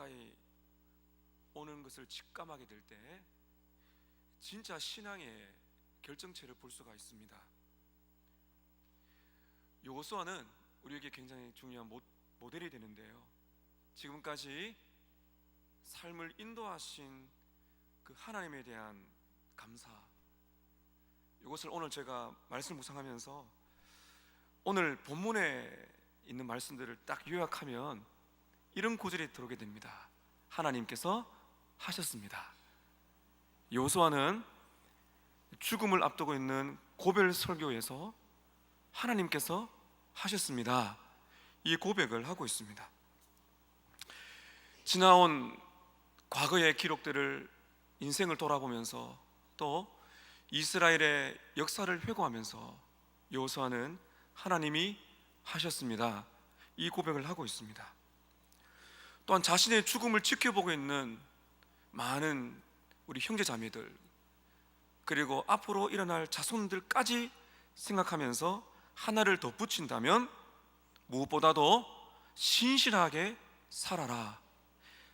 가까이 오는 것을 직감하게 될 때 진짜 신앙의 결정체를 볼 수가 있습니다. 여호수아는 우리에게 굉장히 중요한 모델이 되는데요, 지금까지 삶을 인도하신 그 하나님에 대한 감사, 이것을 오늘 제가 말씀 묵상하면서 오늘 본문에 있는 말씀들을 딱 요약하면 이런 구절이 들어오게 됩니다. 하나님께서 하셨습니다. 여호수아는 죽음을 앞두고 있는 고별 설교에서 하나님께서 하셨습니다, 이 고백을 하고 있습니다. 지나온 과거의 기록들을 인생을 돌아보면서 또 이스라엘의 역사를 회고하면서 여호수아는 하나님이 하셨습니다, 이 고백을 하고 있습니다. 또한 자신의 죽음을 지켜보고 있는 많은 우리 형제자매들, 그리고 앞으로 일어날 자손들까지 생각하면서 하나를 덧붙인다면 무엇보다도 신실하게 살아라.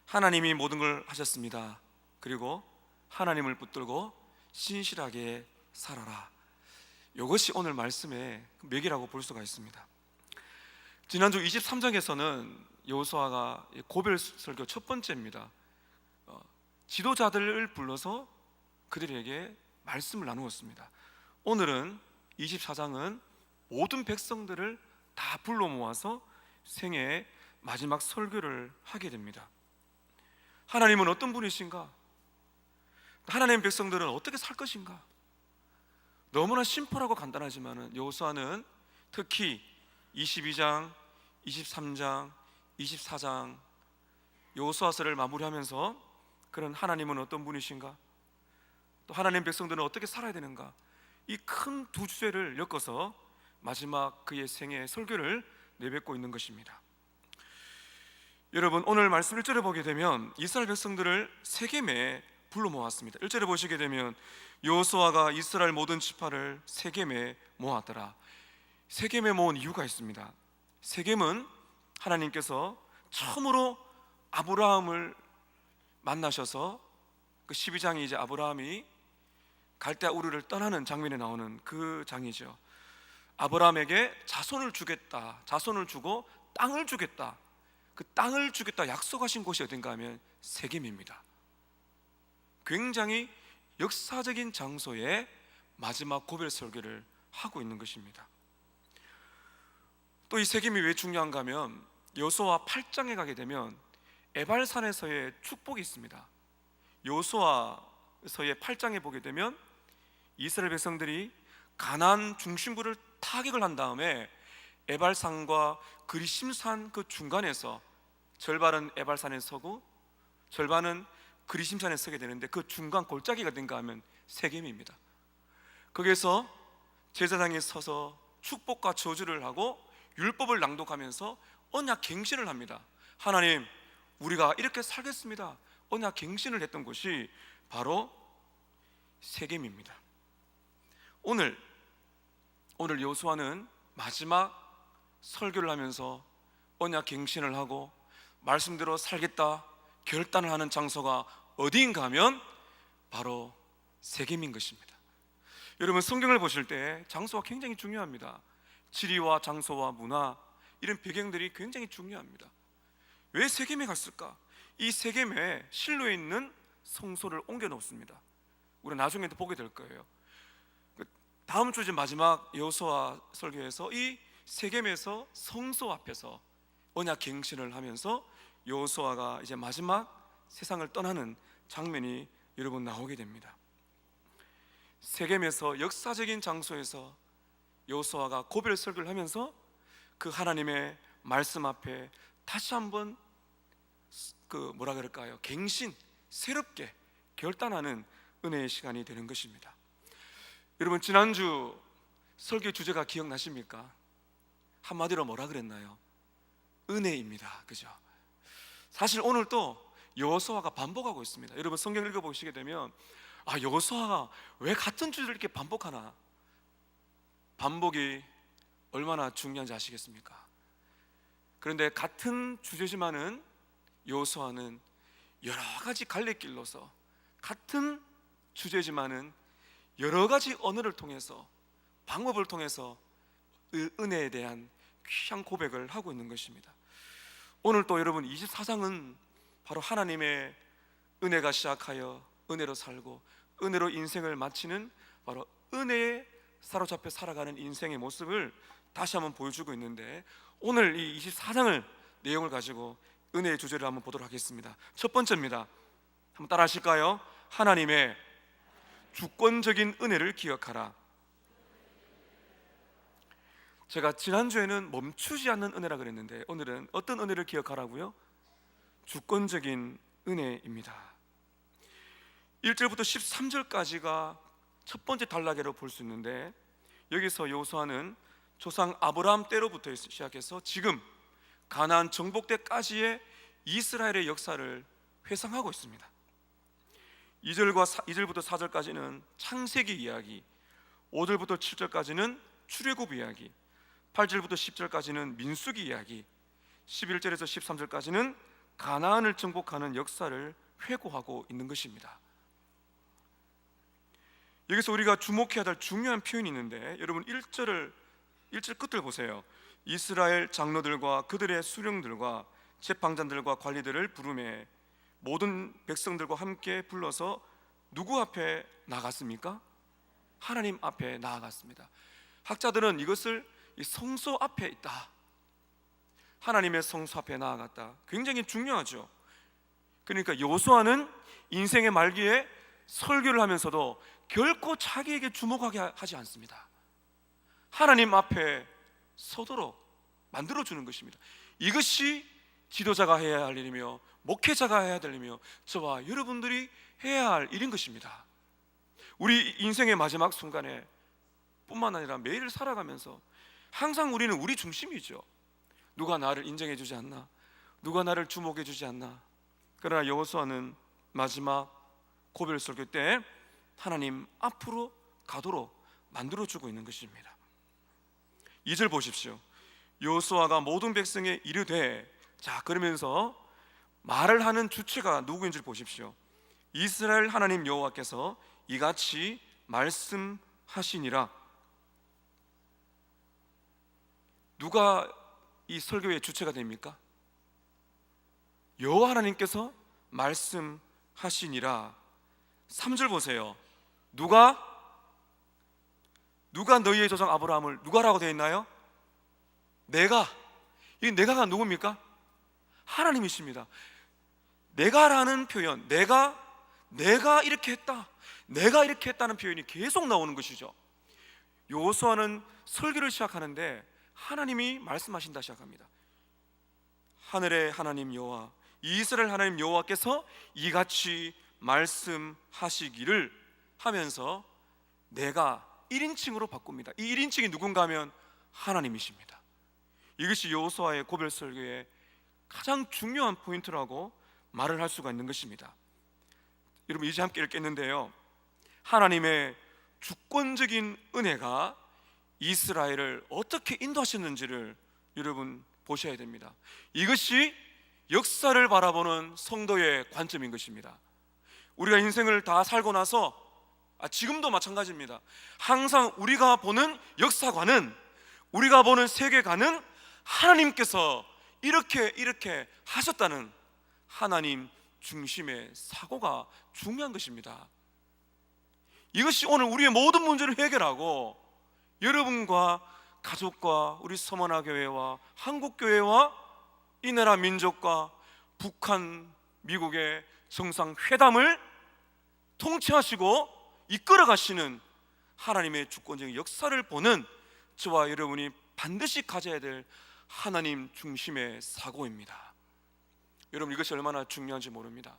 하나님이 모든 걸 하셨습니다. 그리고 하나님을 붙들고 신실하게 살아라. 이것이 오늘 말씀의 맥이라고 볼 수가 있습니다. 지난주 23장에서는 여호수아가 고별 설교 첫 번째입니다. 지도자들을 불러서 그들에게 말씀을 나누었습니다. 오늘은 24장은 모든 백성들을 다 불러 모아서 생애의 마지막 설교를 하게 됩니다. 하나님은 어떤 분이신가? 하나님의 백성들은 어떻게 살 것인가? 너무나 심플하고 간단하지만 여호수아는 특히 22장, 23장, 24장 여호수아서를 마무리하면서 그런 하나님은 어떤 분이신가? 또 하나님의 백성들은 어떻게 살아야 되는가? 이 큰 두 주제를 엮어서 마지막 그의 생애 설교를 내뱉고 있는 것입니다. 여러분, 오늘 말씀 1절에 보게 되면 이스라엘 백성들을 세겜에 불러 모았습니다. 1절에 보시게 되면 여호수아가 이스라엘 모든 지파를 세겜에 모았더라. 세겜에 모은 이유가 있습니다. 세겜은 하나님께서 처음으로 아브라함을 만나셔서 그 12장이 이제 아브라함이 갈대아 우르를 떠나는 장면에 나오는 그 장이죠. 아브라함에게 자손을 주겠다, 자손을 주고 땅을 주겠다, 그 땅을 주겠다 약속하신 곳이 어딘가 하면 세겜입니다. 굉장히 역사적인 장소에 마지막 고별 설교를 하고 있는 것입니다. 또 이 세겜이 왜 중요한가 하면 여호수아 8장에 가게 되면 에발산에서의 축복이 있습니다. 여호수아서의 8장에 보게 되면 이스라엘 백성들이 가나안 중심부를 타격을 한 다음에 에발산과 그리심산 그 중간에서 절반은 에발산에 서고 절반은 그리심산에 서게 되는데 그 중간 골짜기가 된가 하면 세겜입니다. 거기에서 제사장이 서서 축복과 저주를 하고 율법을 낭독하면서 언약 갱신을 합니다. 하나님, 우리가 이렇게 살겠습니다. 언약 갱신을 했던 곳이 바로 세겜입니다. 오늘 여호수아는 마지막 설교를 하면서 언약 갱신을 하고 말씀대로 살겠다 결단을 하는 장소가 어디인가 하면 바로 세겜인 것입니다. 여러분, 성경을 보실 때 장소가 굉장히 중요합니다. 지리와 장소와 문화, 이런 배경들이 굉장히 중요합니다. 왜 세겜에 갔을까? 이 세겜에 실로에 있는 성소를 옮겨 놓습니다. 우리 나중에도 보게 될 거예요. 다음 주 이제 마지막 여호수아 설교에서 이 세겜에서 성소 앞에서 언약 갱신을 하면서 여호수아가 이제 마지막 세상을 떠나는 장면이 여러분 나오게 됩니다. 세겜에서 역사적인 장소에서 여호수아가 고별 설교를 하면서 그 하나님의 말씀 앞에 다시 한번 갱신, 새롭게 결단하는 은혜의 시간이 되는 것입니다. 여러분, 지난주 설교 주제가 기억나십니까? 한마디로 뭐라 그랬나요? 은혜입니다. 그죠? 사실 오늘 또 여호수아가 반복하고 있습니다. 여러분, 성경 읽어보시게 되면 여호수아가 왜 같은 주제를 이렇게 반복하나? 반복이 얼마나 중요한지 아시겠습니까? 그런데 같은 주제지만은 여호수아는 여러 가지 갈래길로서 같은 주제지만은 여러 가지 언어를 통해서, 방법을 통해서 은혜에 대한 귀한 고백을 하고 있는 것입니다. 오늘 또 여러분 24장은 바로 하나님의 은혜가 시작하여 은혜로 살고 은혜로 인생을 마치는, 바로 은혜에 사로잡혀 살아가는 인생의 모습을 다시 한번 보여주고 있는데, 오늘 이 24장을 내용을 가지고 은혜의 주제를 한번 보도록 하겠습니다. 첫 번째입니다. 한번 따라 하실까요? 하나님의 주권적인 은혜를 기억하라. 제가 지난주에는 멈추지 않는 은혜라 그랬는데, 오늘은 어떤 은혜를 기억하라고요? 주권적인 은혜입니다. 1절부터 13절까지가 첫 번째 단락으로 볼 수 있는데, 여기서 여호수아는 조상 아브라함 때로부터 시작해서 지금 가나안 정복 때까지의 이스라엘의 역사를 회상하고 있습니다. 2절부터 4절까지는 창세기 이야기, 5절부터 7절까지는 출애굽 이야기, 8절부터 10절까지는 민수기 이야기, 11절에서 13절까지는 가나안을 정복하는 역사를 회고하고 있는 것입니다. 여기서 우리가 주목해야 될 중요한 표현이 있는데, 여러분 1절 끝을 보세요. 이스라엘 장로들과 그들의 수령들과 재판장들과 관리들을 부르매 모든 백성들과 함께 불러서 누구 앞에 나갔습니까? 하나님 앞에 나아갔습니다. 학자들은 이것을 이 성소 앞에 있다, 하나님의 성소 앞에 나아갔다, 굉장히 중요하죠. 그러니까 여호수아는 인생의 말기에 설교를 하면서도 결코 자기에게 주목하게 하지 않습니다. 하나님 앞에 서도록 만들어주는 것입니다. 이것이 지도자가 해야 할 일이며 목회자가 해야 될 일이며 저와 여러분들이 해야 할 일인 것입니다. 우리 인생의 마지막 순간에 뿐만 아니라 매일 살아가면서 항상 우리는 우리 중심이죠. 누가 나를 인정해 주지 않나, 누가 나를 주목해 주지 않나. 그러나 여호수아는 마지막 고별 설교 때 하나님 앞으로 가도록 만들어주고 있는 것입니다. 2절 보십시오. 여호수아가 모든 백성에 이르되, 자, 그러면서 말을 하는 주체가 누구인지 보십시오. 이스라엘 하나님 여호와께서 이같이 말씀하시니라. 누가 이 설교의 주체가 됩니까? 여호와 하나님께서 말씀하시니라. 3절 보세요. 누가 너희의 조상 아브라함을 누가라고 되어 있나요? 내가. 이 내가가 누굽니까? 하나님이십니다. 내가라는 표현, 내가 이렇게 했다, 내가 이렇게 했다는 표현이 계속 나오는 것이죠. 여호수아는 설교를 시작하는데 하나님이 말씀하신다 시작합니다. 하늘의 하나님 여호와, 이스라엘 하나님 여호와께서 이같이 말씀하시기를 하면서 내가 1인칭으로 바꿉니다. 이 1인칭이 누군가 하면 하나님이십니다. 이것이 여호수아의 고별 설교의 가장 중요한 포인트라고 말을 할 수가 있는 것입니다. 여러분 이제 함께 읽겠는데요, 하나님의 주권적인 은혜가 이스라엘을 어떻게 인도하셨는지를 여러분 보셔야 됩니다. 이것이 역사를 바라보는 성도의 관점인 것입니다. 우리가 인생을 다 살고 나서, 지금도 마찬가지입니다. 항상 우리가 보는 역사관은, 우리가 보는 세계관은 하나님께서 이렇게 하셨다는 하나님 중심의 사고가 중요한 것입니다. 이것이 오늘 우리의 모든 문제를 해결하고 여러분과 가족과 우리 서머나교회와 한국교회와 이 나라 민족과 북한, 미국의 정상회담을 통치하시고 이끌어 가시는 하나님의 주권적인 역사를 보는 저와 여러분이 반드시 가져야 될 하나님 중심의 사고입니다. 여러분 이것이 얼마나 중요한지 모릅니다.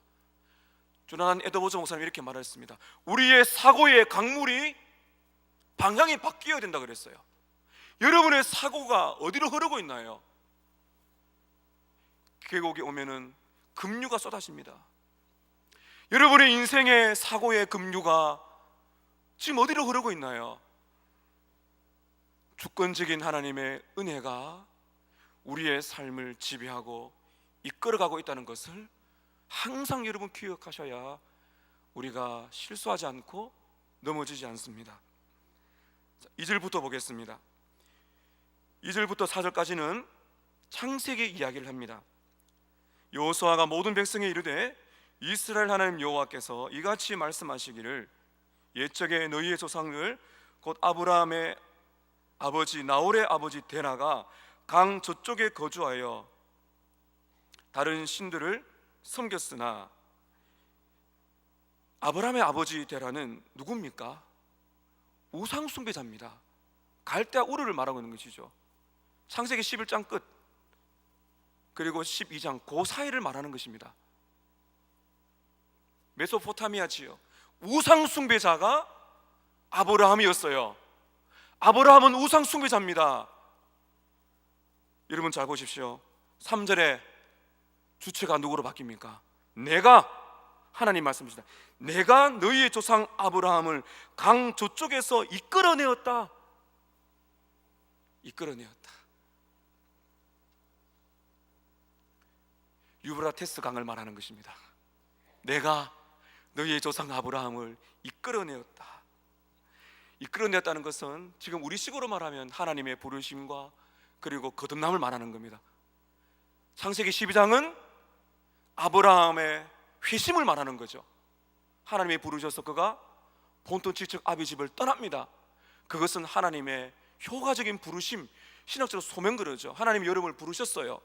조나단 에드워즈 목사님이 이렇게 말했습니다. 우리의 사고의 강물이 방향이 바뀌어야 된다 그랬어요. 여러분의 사고가 어디로 흐르고 있나요? 계곡에 오면은 급류가 쏟아집니다. 여러분의 인생의 사고의 급류가 지금 어디로 흐르고 있나요? 주권적인 하나님의 은혜가 우리의 삶을 지배하고 이끌어가고 있다는 것을 항상 여러분 기억하셔야 우리가 실수하지 않고 넘어지지 않습니다. 2절부터 보겠습니다. 2절부터 4절까지는 창세기 이야기를 합니다. 여호수아가 모든 백성에 이르되 이스라엘 하나님 여호와께서 이같이 말씀하시기를 옛적에 너희의 조상들 곧 아브라함의 아버지 나홀의 아버지 데라가 강 저쪽에 거주하여 다른 신들을 섬겼으나, 아브라함의 아버지 데라는 누굽니까? 우상 숭배자입니다. 갈대아 우르를 말하고 있는 것이죠. 창세기 11장 끝 그리고 12장 그 사이를 말하는 것입니다. 메소포타미아 지역 우상 숭배자가 아브라함이었어요. 아브라함은 우상 숭배자입니다. 여러분 잘 보십시오. 3절에 주체가 누구로 바뀝니까? 내가, 하나님 말씀이시다. 내가 너희의 조상 아브라함을 강 저쪽에서 이끌어내었다. 이끌어내었다. 유브라테스 강을 말하는 것입니다. 내가 너희의 조상 아브라함을 이끌어내었다. 이끌어내었다는 것은 지금 우리식으로 말하면 하나님의 부르심과 그리고 거듭남을 말하는 겁니다. 창세기 12장은 아브라함의 회심을 말하는 거죠. 하나님이 부르셔서 그가 본토 지척 아비 집을 떠납니다. 그것은 하나님의 효과적인 부르심, 신학적으로 소명그러죠. 하나님이 여러분을 부르셨어요.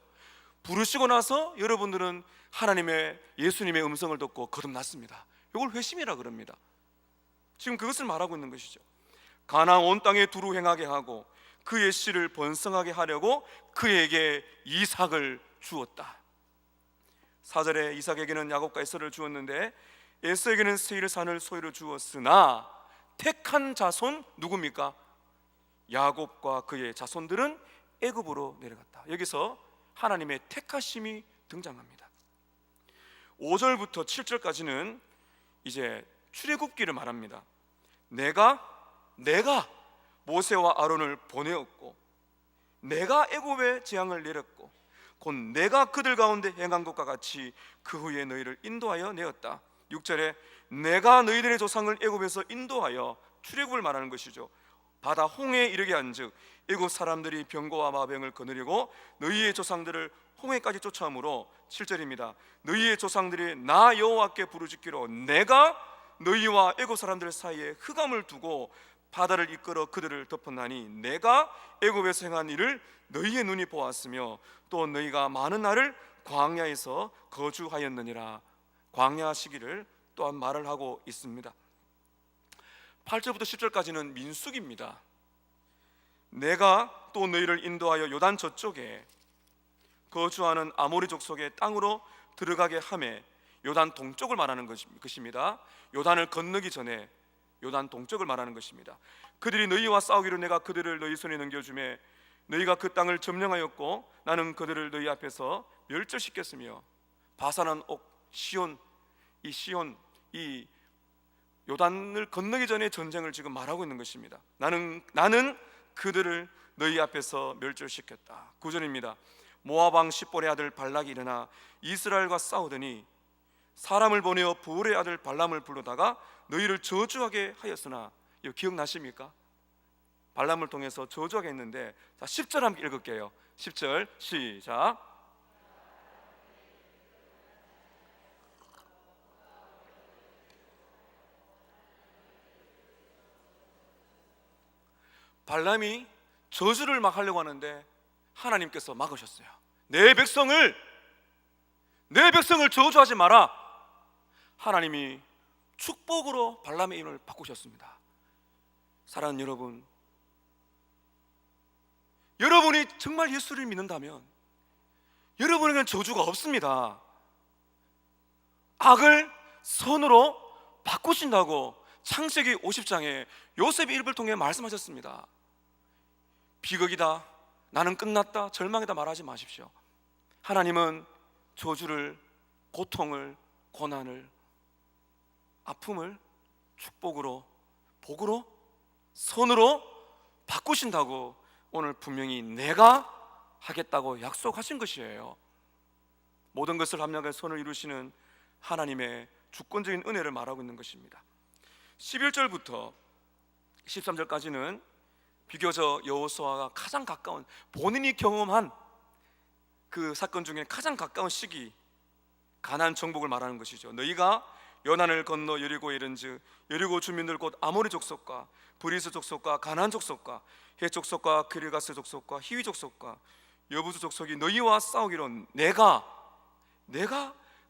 부르시고 나서 여러분들은 하나님의, 예수님의 음성을 듣고 거듭났습니다. 이걸 회심이라 그럽니다. 지금 그것을 말하고 있는 것이죠. 가나안 온 땅에 두루 행하게 하고 그의 씨를 번성하게 하려고 그에게 이삭을 주었다. 4절에 이삭에게는 야곱과 에서를 주었는데 에서에게는 세일 산을 소유로 주었으나 택한 자손 누굽니까? 야곱과 그의 자손들은 애굽으로 내려갔다. 여기서 하나님의 택하심이 등장합니다. 5절부터 7절까지는 이제 출애굽기를 말합니다. 내가 모세와 아론을 보내었고 내가 애굽에 재앙을 내렸고 곧 내가 그들 가운데 행한 것과 같이 그 후에 너희를 인도하여 내었다. 6절에 내가 너희들의 조상을 애굽에서 인도하여, 출애굽을 말하는 것이죠. 바다 홍해에 이르게 한즉 애굽 사람들이 병거와 마병을 거느리고 너희의 조상들을 홍해까지 쫓아오므로 7절입니다. 너희의 조상들이 나 여호와께 부르짖기로 내가 너희와 애굽 사람들 사이에 흑암을 두고 바다를 이끌어 그들을 덮었나니 내가 애굽에서 행한 일을 너희의 눈이 보았으며 또 너희가 많은 날을 광야에서 거주하였느니라. 광야 시기를 또한 말을 하고 있습니다. 8절부터 10절까지는 민수기입니다. 내가 또 너희를 인도하여 요단 저쪽에 거주하는 아모리 족속의 땅으로 들어가게 하매, 요단 동쪽을 말하는 것입니다. 요단을 건너기 전에 요단 동쪽을 말하는 것입니다. 그들이 너희와 싸우기로 내가 그들을 너희 손에 넘겨주매 너희가 그 땅을 점령하였고 나는 그들을 너희 앞에서 멸절시켰으며 바산한 옥 시온, 이 요단을 건너기 전에 전쟁을 지금 말하고 있는 것입니다. 나는 그들을 너희 앞에서 멸절시켰다. 9절입니다. 모압 왕 십볼의 아들 발락이 일어나 이스라엘과 싸우더니 사람을 보내어 부올의 아들 발람을 불러다가 너희를 저주하게 하였으나, 이거 기억나십니까? 발람을 통해서 저주하게 했는데, 자 10절 함께 읽을게요. 10절 시작. 발람이 저주를 막 하려고 하는데 하나님께서 막으셨어요. 내 백성을 저주하지 마라. 하나님이 축복으로 발람의 이름을 바꾸셨습니다. 사랑하는 여러분, 여러분이 정말 예수를 믿는다면 여러분에게는 저주가 없습니다. 악을 선으로 바꾸신다고 창세기 50장에 요셉의 입을 통해 말씀하셨습니다. 비극이다, 나는 끝났다, 절망이다 말하지 마십시오. 하나님은 저주를, 고통을, 고난을, 아픔을 축복으로, 복으로, 선으로 바꾸신다고 오늘 분명히 내가 하겠다고 약속하신 것이에요. 모든 것을 합력하여 선을 이루시는 하나님의 주권적인 은혜를 말하고 있는 것입니다. 11절부터 13절까지는 비교적 여호수아가 가장 가까운, 본인이 경험한 그 사건 중에 가장 가까운 시기, 가나안 정복을 말하는 것이죠. 너희가 연한을 건너 여리고에 이른즉 여리고 주민들 곧 아모리 족속과 브리스 족속과 가나안 족속과 헷 족속과 기르가스 족속과 히위 족속과 여부수 족속이 너희와 싸우기로 내가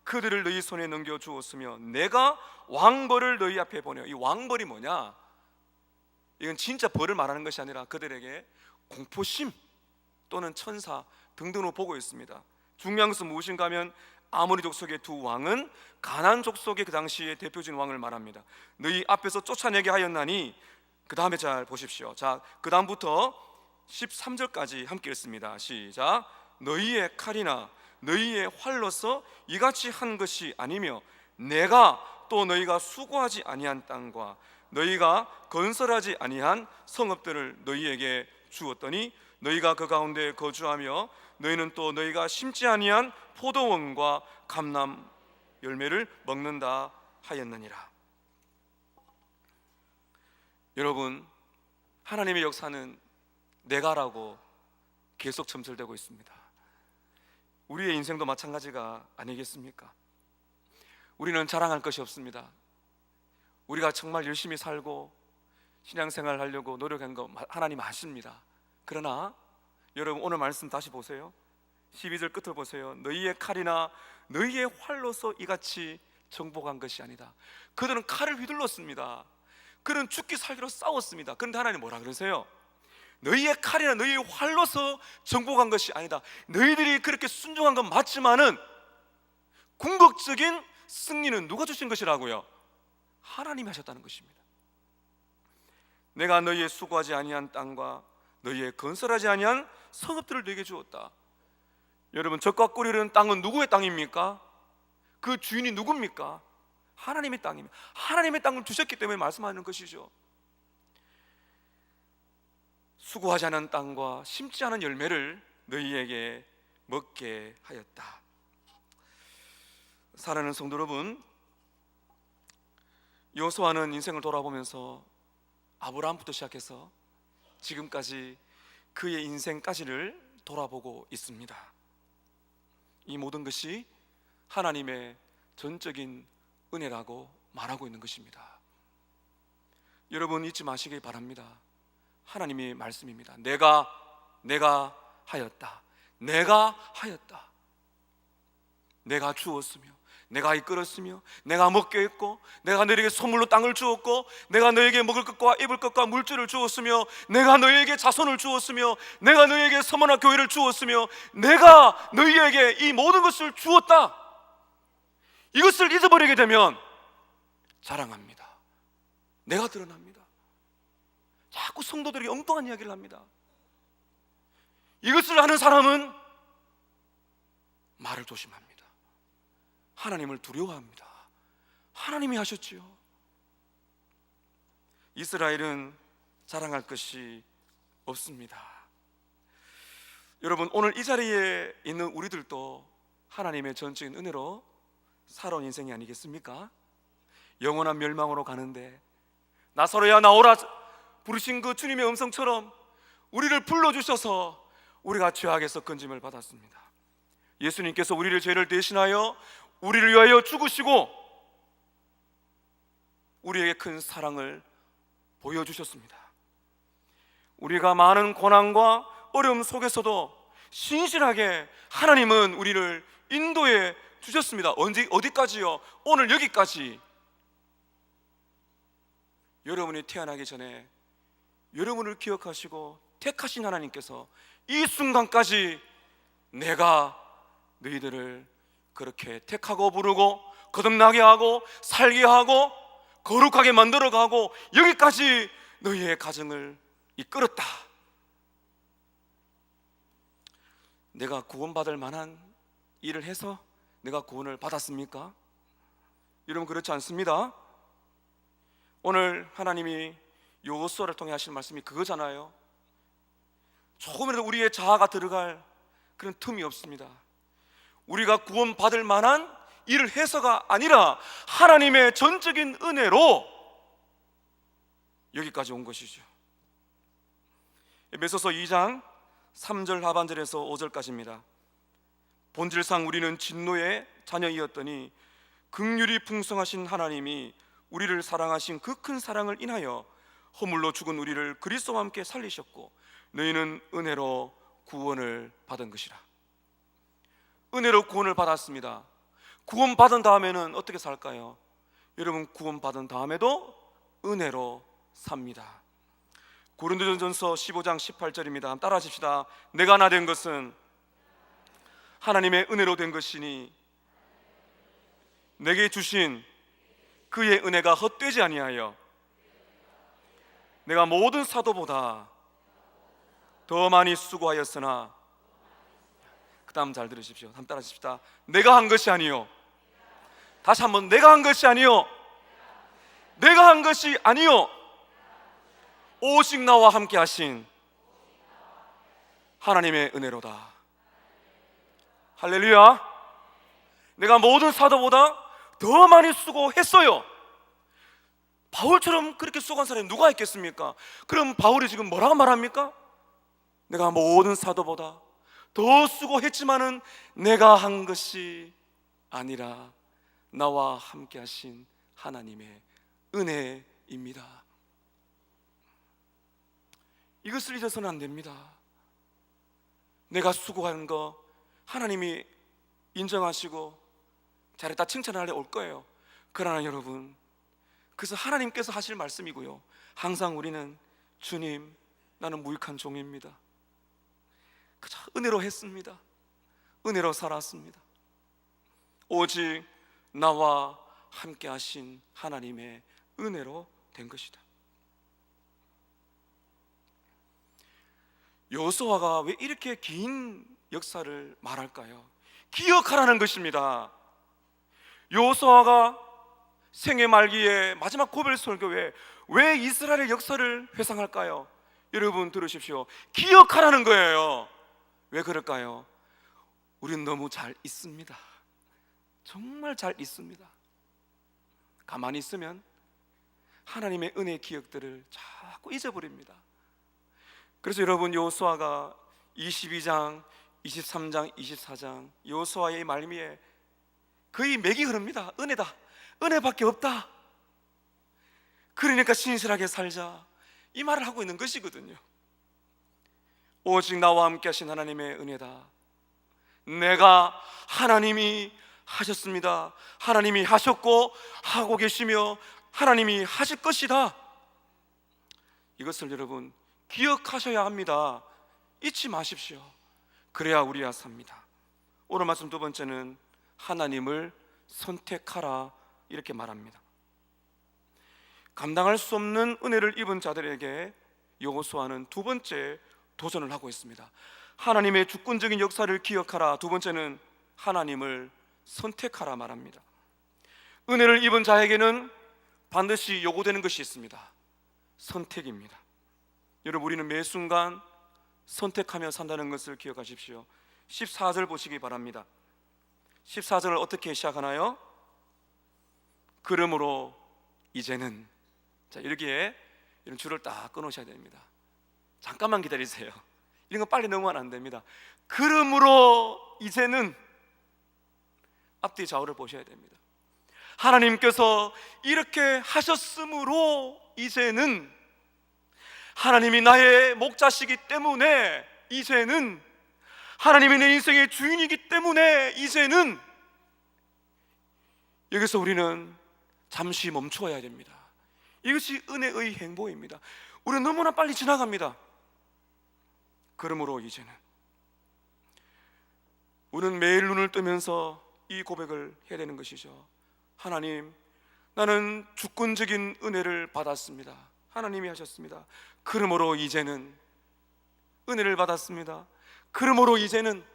그들을 너희 손에 넘겨 주었으며 내가 왕벌을 너희 앞에 보내어. 이 왕벌이 뭐냐? 이건 진짜 벌을 말하는 것이 아니라 그들에게 공포심 또는 천사 등등으로 보고 있습니다. 중요한 것은 무엇인가 하면 아모리 족속의 두 왕은 가나안 족속의 그 당시의 대표적인 왕을 말합니다. 너희 앞에서 쫓아내게 하였나니, 그 다음에 잘 보십시오. 자, 그 다음부터 13절까지 함께 읽습니다. 시작. 너희의 칼이나 너희의 활로서 이같이 한 것이 아니며 내가 또 너희가 수고하지 아니한 땅과 너희가 건설하지 아니한 성읍들을 너희에게 주었더니 너희가 그 가운데 거주하며 너희는 또 너희가 심지 아니한 포도원과 감람 열매를 먹는다 하였느니라. 여러분, 하나님의 역사는 내가라고 계속 점철되고 있습니다. 우리의 인생도 마찬가지가 아니겠습니까? 우리는 자랑할 것이 없습니다. 우리가 정말 열심히 살고 신앙생활 하려고 노력한 거 하나님 아십니다. 그러나 여러분, 오늘 말씀 다시 보세요. 12절 끝을 보세요. 너희의 칼이나 너희의 활로서 이같이 정복한 것이 아니다. 그들은 칼을 휘둘렀습니다. 그들은 죽기 살기로 싸웠습니다. 그런데 하나님 뭐라 그러세요? 너희의 칼이나 너희의 활로서 정복한 것이 아니다. 너희들이 그렇게 순종한 건 맞지만은 궁극적인 승리는 누가 주신 것이라고요? 하나님이 하셨다는 것입니다. 내가 너희의 수고하지 아니한 땅과 너희의 건설하지 아니한 성읍들을 너희에게 주었다. 여러분, 젖과 꿀이 흐르는 땅은 누구의 땅입니까? 그 주인이 누굽니까? 하나님의 땅입니다. 하나님의 땅을 주셨기 때문에 말씀하는 것이죠. 수고하지 않은 땅과 심지 않은 열매를 너희에게 먹게 하였다. 사랑하는 성도 여러분, 여호수아는 인생을 돌아보면서 아브라함부터 시작해서 지금까지 그의 인생까지를 돌아보고 있습니다. 이 모든 것이 하나님의 전적인 은혜라고 말하고 있는 것입니다. 여러분, 잊지 마시기 바랍니다. 하나님의 말씀입니다. 내가 하였다. 내가 하였다. 내가 주었으며 내가 이끌었으며 내가 먹게 했고 내가 너희에게 선물로 땅을 주었고 내가 너희에게 먹을 것과 입을 것과 물질을 주었으며 내가 너희에게 자손을 주었으며 내가 너희에게 서머나 교회를 주었으며 내가 너희에게 이 모든 것을 주었다. 이것을 잊어버리게 되면 자랑합니다. 내가 드러납니다. 자꾸 성도들이 엉뚱한 이야기를 합니다. 이것을 아는 사람은 말을 조심합니다. 하나님을 두려워합니다. 하나님이 하셨지요. 이스라엘은 자랑할 것이 없습니다. 여러분, 오늘 이 자리에 있는 우리들도 하나님의 전적인 은혜로 살아온 인생이 아니겠습니까? 영원한 멸망으로 가는데 나사로야 나오라 부르신 그 주님의 음성처럼 우리를 불러주셔서 우리가 죄악에서 건짐을 받았습니다. 예수님께서 우리를 죄를 대신하여 우리를 위하여 죽으시고 우리에게 큰 사랑을 보여주셨습니다. 우리가 많은 고난과 어려움 속에서도 신실하게 하나님은 우리를 인도해 주셨습니다. 어디까지요? 오늘 여기까지. 여러분이 태어나기 전에 여러분을 기억하시고 택하신 하나님께서 이 순간까지 내가 너희들을 그렇게 택하고 부르고 거듭나게 하고 살게 하고 거룩하게 만들어가고 여기까지 너희의 가정을 이끌었다. 내가 구원받을 만한 일을 해서 내가 구원을 받았습니까? 여러분, 그렇지 않습니다. 오늘 하나님이 여호수아를 통해 하신 말씀이 그거잖아요. 조금이라도 우리의 자아가 들어갈 그런 틈이 없습니다. 우리가 구원받을 만한 일을 해서가 아니라 하나님의 전적인 은혜로 여기까지 온 것이죠. 에베소서 2장 3절 하반절에서 5절까지입니다. 본질상 우리는 진노의 자녀이었더니 긍휼이 풍성하신 하나님이 우리를 사랑하신 그 큰 사랑을 인하여 허물로 죽은 우리를 그리스도와 함께 살리셨고 너희는 은혜로 구원을 받은 것이라. 은혜로 구원을 받았습니다. 구원받은 다음에는 어떻게 살까요? 여러분, 구원받은 다음에도 은혜로 삽니다. 고린도전서 15장 18절입니다. 따라 하십시다. 내가 나 된 것은 하나님의 은혜로 된 것이니 내게 주신 그의 은혜가 헛되지 아니하여 내가 모든 사도보다 더 많이 수고하였으나, 그 다음 잘 들으십시오. 한번 따라 하십시다. 내가 한 것이 아니요. 다시 한번, 내가 한 것이 아니요. 내가 한 것이 아니요. 오직 나와 함께 하신 하나님의 은혜로다. 할렐루야. 내가 모든 사도보다 더 많이 수고했어요. 바울처럼 그렇게 수고한 사람이 누가 있겠습니까? 그럼 바울이 지금 뭐라고 말합니까? 내가 모든 사도보다 더 수고했지만은 내가 한 것이 아니라 나와 함께 하신 하나님의 은혜입니다. 이것을 잊어서는 안 됩니다. 내가 수고한 거 하나님이 인정하시고 잘했다 칭찬하려 올 거예요. 그러나 여러분, 그래서 하나님께서 하실 말씀이고요, 항상 우리는 주님, 나는 무익한 종입니다. 그저 은혜로 했습니다. 은혜로 살았습니다. 오직 나와 함께 하신 하나님의 은혜로 된 것이다. 여호수아가 왜 이렇게 긴 역사를 말할까요? 기억하라는 것입니다. 여호수아가 생애 말기에 마지막 고별 설교에 왜 이스라엘의 역사를 회상할까요? 여러분 들으십시오. 기억하라는 거예요. 왜 그럴까요? 우리는 너무 잘 있습니다. 정말 잘 있습니다. 가만히 있으면 하나님의 은혜의 기억들을 자꾸 잊어버립니다. 그래서 여러분, 여호수아가 22장, 23장, 24장 여호수아의 말미에 거의 맥이 흐릅니다. 은혜다, 은혜밖에 없다. 그러니까 신실하게 살자, 이 말을 하고 있는 것이거든요. 오직 나와 함께 하신 하나님의 은혜다. 내가 하나님이 하셨습니다. 하나님이 하셨고 하고 계시며 하나님이 하실 것이다. 이것을 여러분 기억하셔야 합니다. 잊지 마십시오. 그래야 우리야 삽니다. 오늘 말씀 두 번째는 하나님을 선택하라, 이렇게 말합니다. 감당할 수 없는 은혜를 입은 자들에게 여호수아는 두 번째 도전을 하고 있습니다. 하나님의 주권적인 역사를 기억하라. 두 번째는 하나님을 선택하라 말합니다. 은혜를 입은 자에게는 반드시 요구되는 것이 있습니다. 선택입니다. 여러분, 우리는 매 순간 선택하며 산다는 것을 기억하십시오. 14절 보시기 바랍니다. 14절을 어떻게 시작하나요? 그러므로 이제는, 자, 여기에 이런 줄을 딱 끊으셔야 됩니다. 잠깐만 기다리세요. 이런 거 빨리 넘어가면 안 됩니다. 그러므로 이제는, 앞뒤 좌우를 보셔야 됩니다. 하나님께서 이렇게 하셨으므로 이제는, 하나님이 나의 목자시기 때문에 이제는, 하나님이 내 인생의 주인이기 때문에 이제는, 여기서 우리는 잠시 멈추어야 됩니다. 이것이 은혜의 행보입니다. 우리는 너무나 빨리 지나갑니다. 그러므로 이제는, 우리는 매일 눈을 뜨면서 이 고백을 해야 되는 것이죠. 하나님, 나는 주권적인 은혜를 받았습니다. 하나님이 하셨습니다. 그러므로 이제는, 은혜를 받았습니다. 그러므로 이제는,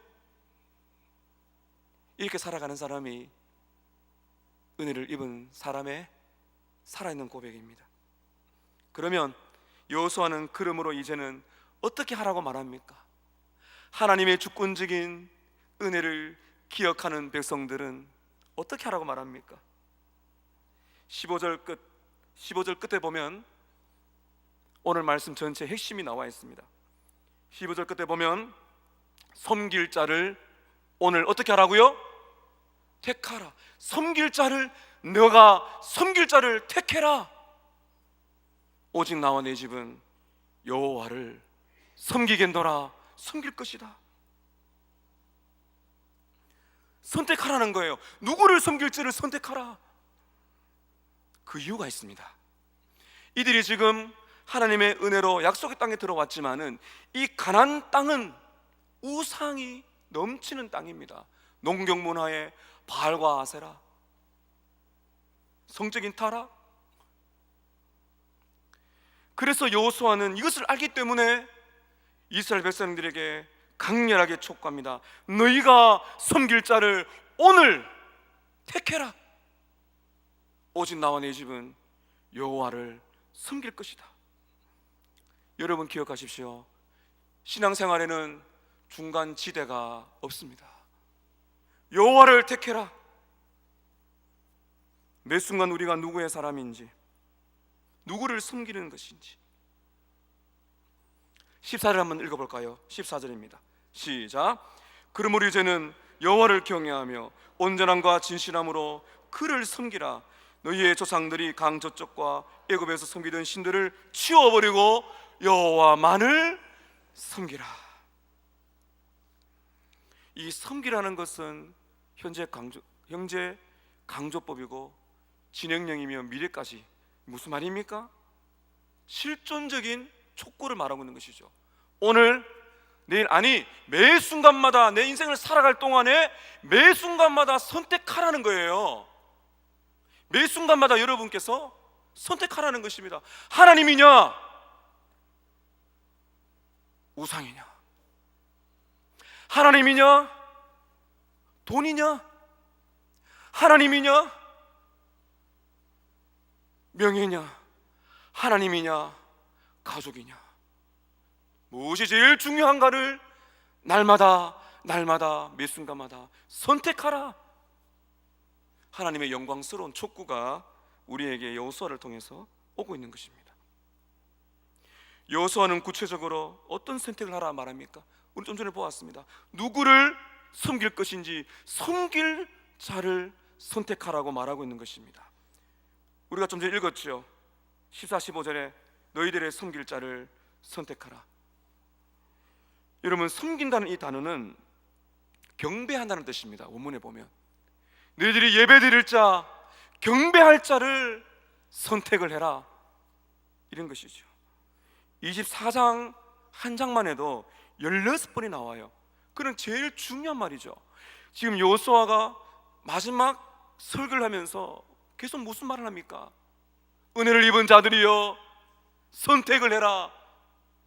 이렇게 살아가는 사람이 은혜를 입은 사람의 살아있는 고백입니다. 그러면 여호수아는 그러므로 이제는 어떻게 하라고 말합니까? 하나님의 주권적인 은혜를 기억하는 백성들은 어떻게 하라고 말합니까? 15절 끝에 보면 오늘 말씀 전체 핵심이 나와 있습니다. 15절 끝에 보면 섬길 자를 오늘 어떻게 하라고요? 택하라. 섬길 자를, 너가 섬길 자를 택해라. 오직 나와 내 집은 여호와를 섬기겠노라. 섬길 것이다. 선택하라는 거예요. 누구를 섬길지를 선택하라. 그 이유가 있습니다. 이들이 지금 하나님의 은혜로 약속의 땅에 들어왔지만은 이 가나안 땅은 우상이 넘치는 땅입니다. 농경 문화에 바알과 아세라, 성적인 타락. 그래서 여호수아는 이것을 알기 때문에 이스라엘 백성들에게 강렬하게 촉구합니다. 너희가 섬길 자를 오늘 택해라. 오직 나와 내 집은 여호와를 섬길 것이다. 여러분 기억하십시오. 신앙생활에는 중간 지대가 없습니다. 여호와를 택해라. 매 순간 우리가 누구의 사람인지, 누구를 섬기는 것인지. 14절 한번 읽어볼까요? 14절입니다. 시작. 그러므로 이제는 여호와를 경외하며 온전함과 진실함으로 그를 섬기라. 너희의 조상들이 강 저쪽과 애굽에서 섬기던 신들을 치워버리고 여호와만을 섬기라. 이 섬기라는 것은 현재 강조법이고 진행형이며 미래까지 무슨 말입니까? 실존적인 촉구를 말하고 있는 것이죠. 오늘, 내일, 아니 매 순간마다 내 인생을 살아갈 동안에 매 순간마다 선택하라는 거예요. 매 순간마다 여러분께서 선택하라는 것입니다. 하나님이냐 우상이냐, 하나님이냐 돈이냐, 하나님이냐 명예냐, 하나님이냐 가족이냐, 무엇이 제일 중요한가를 날마다 매 순간마다 선택하라. 하나님의 영광스러운 촉구가 우리에게 여호수아를 통해서 오고 있는 것입니다. 여호수아는 구체적으로 어떤 선택을 하라 말합니까? 우리 좀 전에 보았습니다. 누구를 섬길 것인지 섬길 자를 선택하라고 말하고 있는 것입니다. 우리가 좀 전에 읽었죠. 14, 15절에 너희들의 섬길 자를 선택하라. 여러분, 섬긴다는 이 단어는 경배한다는 뜻입니다. 원문에 보면 너희들이 예배드릴 자, 경배할 자를 선택을 해라, 이런 것이죠. 24장 한 장만 해도 16번이 나와요. 그런 제일 중요한 말이죠. 지금 여호수아가 마지막 설교를 하면서 계속 무슨 말을 합니까? 은혜를 입은 자들이여 선택을 해라.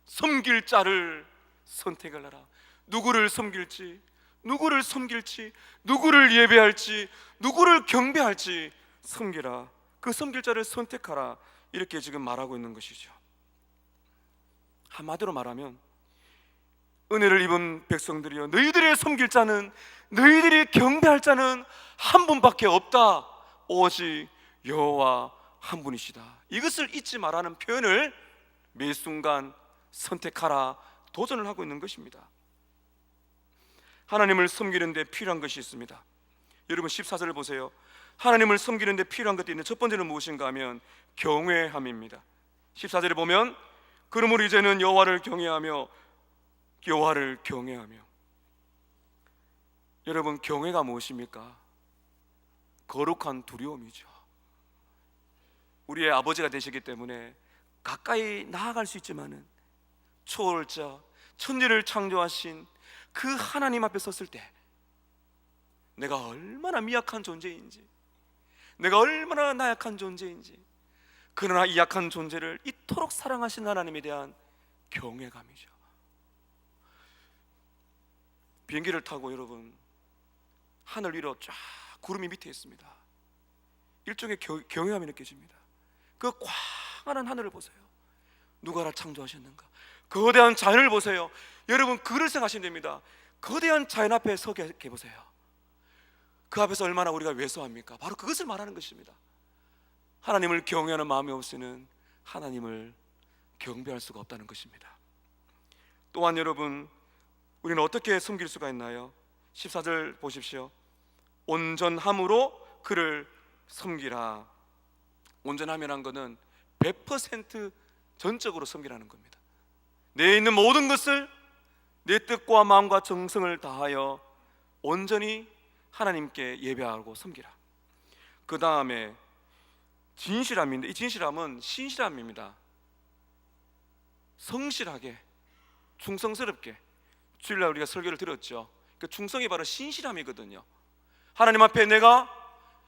섬길 자를 선택을 하라. 누구를 섬길지, 누구를 섬길지, 누구를 예배할지, 누구를 경배할지 섬기라. 그 섬길 자를 선택하라. 이렇게 지금 말하고 있는 것이죠. 한마디로 말하면 은혜를 입은 백성들이여 너희들의 섬길 자는, 너희들이 경배할 자는 한 분밖에 없다. 오직 여호와 한 분이시다. 이것을 잊지 말라는 표현을 매 순간 선택하라, 도전을 하고 있는 것입니다. 하나님을 섬기는 데 필요한 것이 있습니다. 여러분 14절을 보세요. 하나님을 섬기는 데 필요한 것도 있는데 첫 번째는 무엇인가 하면 경외함입니다. 14절에 보면 그러므로 이제는 여호와를 경외하며, 여호와를 경외하며. 여러분, 경외가 무엇입니까? 거룩한 두려움이죠. 우리의 아버지가 되시기 때문에 가까이 나아갈 수 있지만은 초월자, 천지를 창조하신 그 하나님 앞에 섰을 때 내가 얼마나 미약한 존재인지, 내가 얼마나 나약한 존재인지, 그러나 이 약한 존재를 이토록 사랑하신 하나님에 대한 경외감이죠. 비행기를 타고 여러분 하늘 위로 쫙 구름이 밑에 있습니다. 일종의 경외감이 느껴집니다. 그 광활한 하늘을 보세요. 누가 나 창조하셨는가? 거대한 자연을 보세요. 여러분 그를 생각하시면 됩니다. 거대한 자연 앞에 서게 해보세요. 그 앞에서 얼마나 우리가 왜소합니까? 바로 그것을 말하는 것입니다. 하나님을 경외하는 마음이 없이는 하나님을 경배할 수가 없다는 것입니다. 또한 여러분, 우리는 어떻게 섬길 수가 있나요? 14절 보십시오. 온전함으로 그를 섬기라. 온전함이라는 것은 100% 전적으로 섬기라는 겁니다. 내 있는 모든 것을 내 뜻과 마음과 정성을 다하여 온전히 하나님께 예배하고 섬기라. 그 다음에 진실함인데, 이 진실함은 신실함입니다. 성실하게, 충성스럽게. 주일날 우리가 설교를 들었죠. 그 충성이 바로 신실함이거든요. 하나님 앞에 내가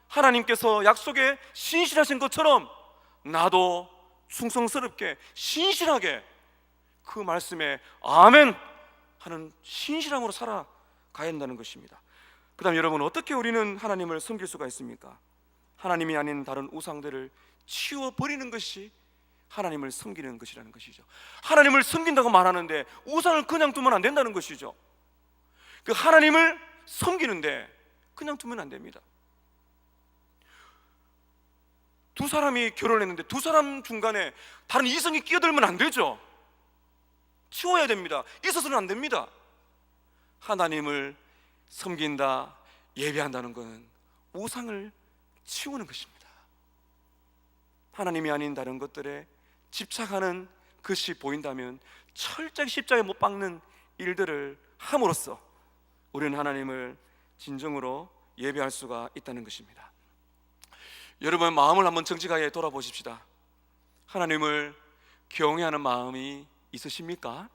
하나님께서 약속에 신실하신 것처럼 나도 충성스럽게 신실하게 그 말씀에 아멘 하는 신실함으로 살아가야 한다는 것입니다. 그 다음 여러분, 어떻게 우리는 하나님을 섬길 수가 있습니까? 하나님이 아닌 다른 우상들을 치워버리는 것이 하나님을 섬기는 것이라는 것이죠. 하나님을 섬긴다고 말하는데 우상을 그냥 두면 안 된다는 것이죠. 그 하나님을 섬기는데 그냥 두면 안 됩니다. 두 사람이 결혼했는데 두 사람 중간에 다른 이성이 끼어들면 안 되죠. 치워야 됩니다. 있어서는 안 됩니다. 하나님을 섬긴다, 예배한다는 것은 우상을 치우는 것입니다. 하나님이 아닌 다른 것들에 집착하는 것이 보인다면 철저히 십자가에 못 박는 일들을 함으로써 우리는 하나님을 진정으로 예배할 수가 있다는 것입니다. 여러분, 마음을 한번 정직하게 돌아보십시다. 하나님을 경외하는 마음이 있으십니까?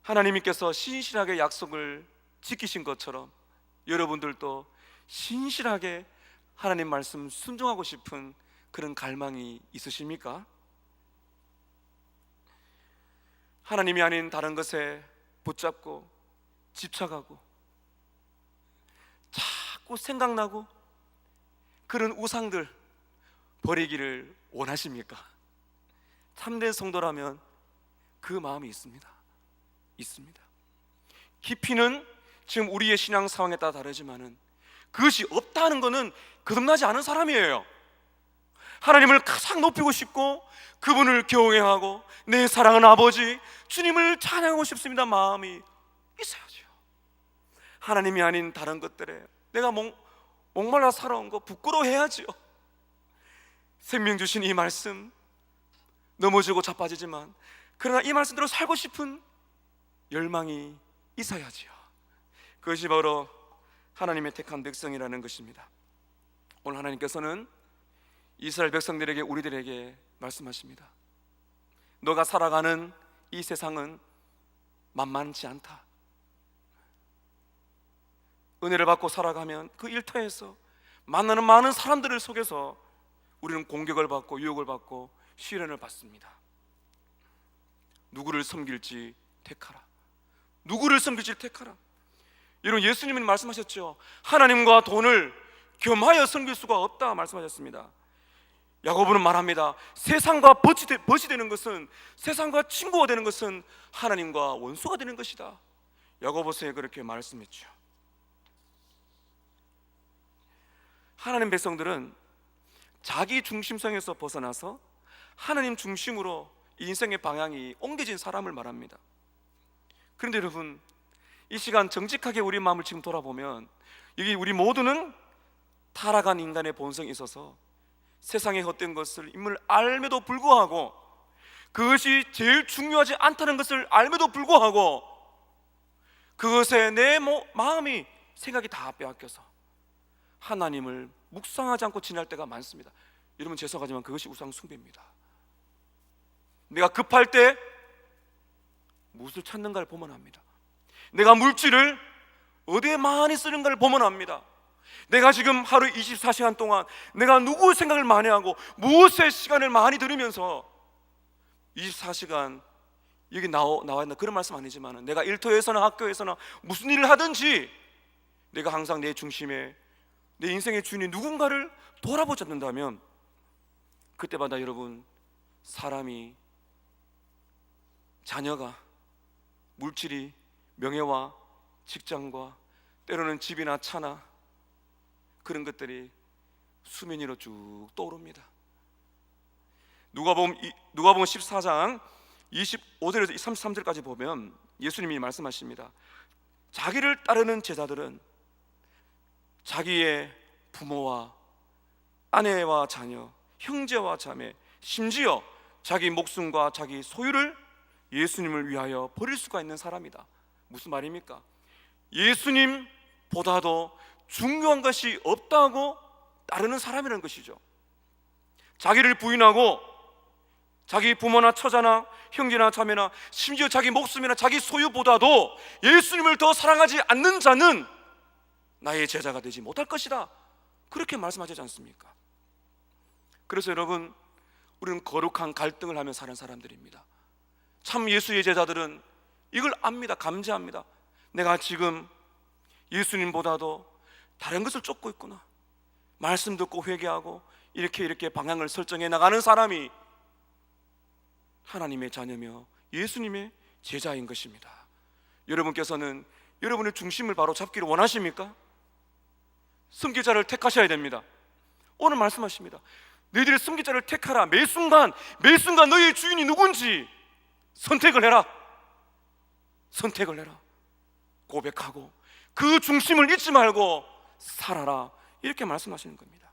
하나님께서 신실하게 약속을 지키신 것처럼 여러분들도 신실하게 하나님 말씀 순종하고 싶은 그런 갈망이 있으십니까? 하나님이 아닌 다른 것에 붙잡고 집착하고 자꾸 생각나고 그런 우상들 버리기를 원하십니까? 참된 성도라면 그 마음이 있습니다. 깊이는 지금 우리의 신앙 상황에 따라 다르지만은 그것이 없다는 것은 거듭나지 않은 사람이에요. 하나님을 가장 높이고 싶고 그분을 경외하고 내 사랑하는 아버지 주님을 찬양하고 싶습니다. 마음이 있어야죠. 하나님이 아닌 다른 것들에 내가 목말라 살아온 거 부끄러워해야죠. 생명 주신 이 말씀 넘어지고 자빠지지만 그러나 이 말씀대로 살고 싶은 열망이 있어야지요. 그것이 바로 하나님의 택한 백성이라는 것입니다. 오늘 하나님께서는 이스라엘 백성들에게, 우리들에게 말씀하십니다. 너가 살아가는 이 세상은 만만치 않다. 은혜를 받고 살아가면 그 일터에서 만나는 많은 사람들을 속에서 우리는 공격을 받고 유혹을 받고 시련을 받습니다. 누구를 섬길지 택하라. 누구를 섬길지 택하라. 여러분, 예수님은 말씀하셨죠. 하나님과 돈을 겸하여 섬길 수가 없다 말씀하셨습니다. 야고보는 말합니다. 세상과 벗이 되는 것은, 세상과 친구가 되는 것은 하나님과 원수가 되는 것이다. 야고보서에 그렇게 말씀했죠. 하나님 백성들은 자기 중심성에서 벗어나서 하나님 중심으로 인생의 방향이 옮겨진 사람을 말합니다. 그런데 여러분, 이 시간 정직하게 우리 마음을 지금 돌아보면 여기 우리 모두는 타락한 인간의 본성이 있어서 세상의 헛된 것을 임을 알매도 불구하고 그것이 제일 중요하지 않다는 것을 알매도 불구하고 그것에 내 마음이 생각이 다 빼앗겨서 하나님을 묵상하지 않고 지날 때가 많습니다. 여러분, 죄송하지만 그것이 우상 숭배입니다. 내가 급할 때 무엇을 찾는가를 보면 합니다. 내가 물질을 어디에 많이 쓰는가를 보면 합니다. 내가 지금 하루 24시간 동안 내가 누구 생각을 많이 하고 무엇에 시간을 많이 들이면서 24시간 여기 나와 있나 그런 말씀 아니지만 내가 일터에서나 학교에서나 무슨 일을 하든지 내가 항상 내 중심에 내 인생의 주인이 누군가를 돌아보지 않는다면 그때마다 여러분, 사람이, 자녀가, 물질이, 명예와 직장과 때로는 집이나 차나 그런 것들이 수면 위로 쭉 떠오릅니다. 누가복음 14장 25절에서 33절까지 보면 예수님이 말씀하십니다. 자기를 따르는 제자들은 자기의 부모와 아내와 자녀, 형제와 자매, 심지어 자기 목숨과 자기 소유를 예수님을 위하여 버릴 수가 있는 사람이다. 무슨 말입니까? 예수님보다도 중요한 것이 없다고 따르는 사람이라는 것이죠. 자기를 부인하고 자기 부모나 처자나 형제나 자매나 심지어 자기 목숨이나 자기 소유보다도 예수님을 더 사랑하지 않는 자는 나의 제자가 되지 못할 것이다, 그렇게 말씀하시지 않습니까? 그래서 여러분, 우리는 거룩한 갈등을 하며 사는 사람들입니다. 참 예수의 제자들은 이걸 압니다. 감지합니다. 내가 지금 예수님보다도 다른 것을 쫓고 있구나. 말씀 듣고 회개하고 이렇게 방향을 설정해 나가는 사람이 하나님의 자녀며 예수님의 제자인 것입니다. 여러분께서는 여러분의 중심을 바로 잡기를 원하십니까? 섬기자를 택하셔야 됩니다. 오늘 말씀하십니다. 너희들의 섬기자를 택하라. 매 순간 너희의 주인이 누군지 선택을 해라. 선택을 해라. 고백하고 그 중심을 잊지 말고 살아라, 이렇게 말씀하시는 겁니다.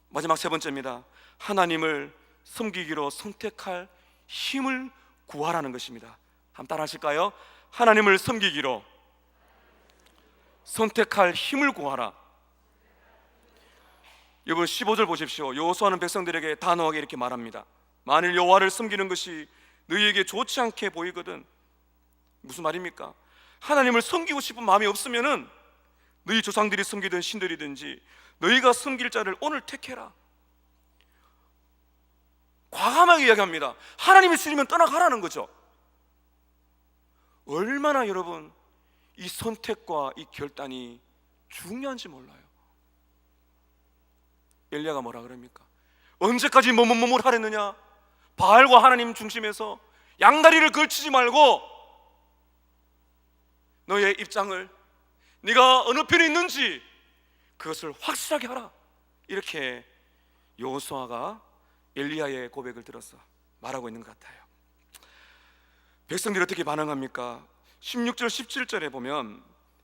마지막 세 번째입니다. 하나님을 섬기기로 선택할 힘을 구하라는 것입니다. 한번 따라 하실까요? 하나님을 섬기기로 선택할 힘을 구하라. 여러분 15절 보십시오. 여호수아는 백성들에게 단호하게 이렇게 말합니다. 만일 여호와를 섬기는 것이 너희에게 좋지 않게 보이거든. 무슨 말입니까? 하나님을 섬기고 싶은 마음이 없으면은 너희 조상들이 섬기던 신들이든지 너희가 섬길 자를 오늘 택해라. 과감하게 이야기합니다. 하나님이 싫으면 떠나가라는 거죠. 얼마나 여러분 이 선택과 이 결단이 중요한지 몰라요. 엘리야가 뭐라 그럽니까? 언제까지 머뭇머뭇 하랬느냐? 바알과 하나님 중심에서 양다리를 걸치지 말고 너의 입장을, 네가 어느 편에 있는지 그것을 확실하게 하라. 이렇게 여호수아가 엘리야의 고백을 들어서 말하고 있는 것 같아요. 백성들이 어떻게 반응합니까? 16절 17절에 보면